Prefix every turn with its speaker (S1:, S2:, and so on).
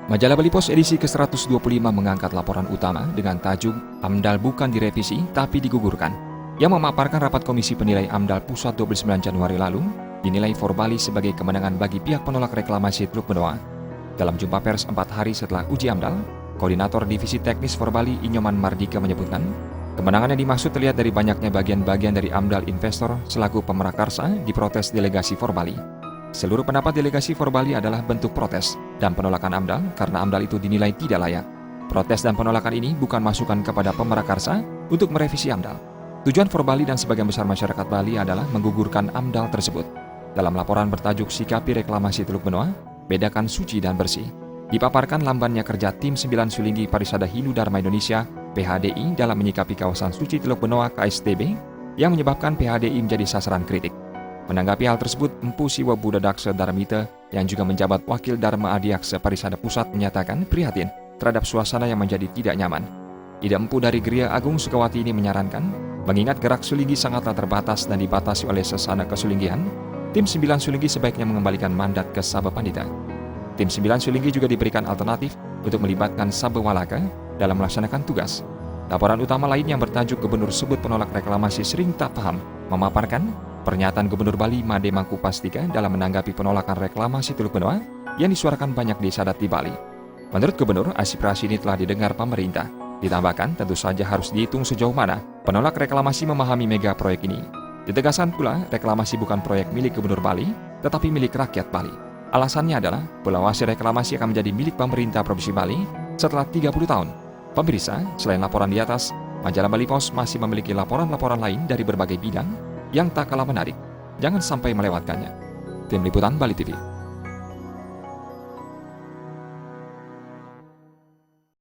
S1: Majalah Bali Pos edisi ke-125 mengangkat laporan utama dengan tajuk AMDAL bukan direvisi tapi digugurkan, yang memaparkan rapat Komisi Penilai AMDAL Pusat 29 Januari lalu dinilai Forbali sebagai kemenangan bagi pihak penolak reklamasi Teluk Benoa. Dalam jumpa pers 4 hari setelah uji AMDAL, Koordinator Divisi Teknis Forbali Inyoman Mardika menyebutkan, kemenangan yang dimaksud terlihat dari banyaknya bagian-bagian dari AMDAL investor selaku pemerakarsa diprotes delegasi Forbali. Seluruh pendapat delegasi Forbali adalah bentuk protes dan penolakan AMDAL karena AMDAL itu dinilai tidak layak. Protes dan penolakan ini bukan masukan kepada pemerakarsa untuk merevisi AMDAL. Tujuan Forbali dan sebagian besar masyarakat Bali adalah menggugurkan AMDAL tersebut. Dalam laporan bertajuk Sikapi Reklamasi Teluk Benoa, Bedakan Suci dan Bersih, dipaparkan lambannya kerja Tim 9 Sulinggi Parisada Hindu Dharma Indonesia (PHDI) dalam menyikapi kawasan suci Teluk Benoa KSTB yang menyebabkan PHDI menjadi sasaran kritik. Menanggapi hal tersebut, Empu Siwa Buddha Daksa Dharmita yang juga menjabat Wakil Dharma Adiaksa Parisada Pusat menyatakan prihatin terhadap suasana yang menjadi tidak nyaman. Ida Empu dari Geria Agung Sukawati ini menyarankan, mengingat gerak Sulinggi sangatlah terbatas dan dibatasi oleh sesana kesulinggian, Tim 9 Sulinggi sebaiknya mengembalikan mandat ke Sabah Pandita. Tim 9 Sulinggi juga diberikan alternatif untuk melibatkan Sabah Walaka dalam melaksanakan tugas. Laporan utama lain yang bertajuk Gubernur Sebut Penolak Reklamasi Sering Tak Paham memaparkan pernyataan Gubernur Bali Made Mangkupastika dalam menanggapi penolakan reklamasi Teluk Benoa yang disuarakan banyak desa adat di Bali. Menurut Gubernur, aspirasi ini telah didengar pemerintah. Ditambahkan, tentu saja harus dihitung sejauh mana penolak reklamasi memahami mega proyek ini. Ditegaskan pula, reklamasi bukan proyek milik Gubernur Bali, tetapi milik rakyat Bali. Alasannya adalah, Pulau Hasil reklamasi akan menjadi milik pemerintah Provinsi Bali setelah 30 tahun. Pemirsa, selain laporan di atas, Majalah Bali Pos masih memiliki laporan-laporan lain dari berbagai bidang yang tak kalah menarik. Jangan sampai melewatkannya. Tim Liputan Bali TV.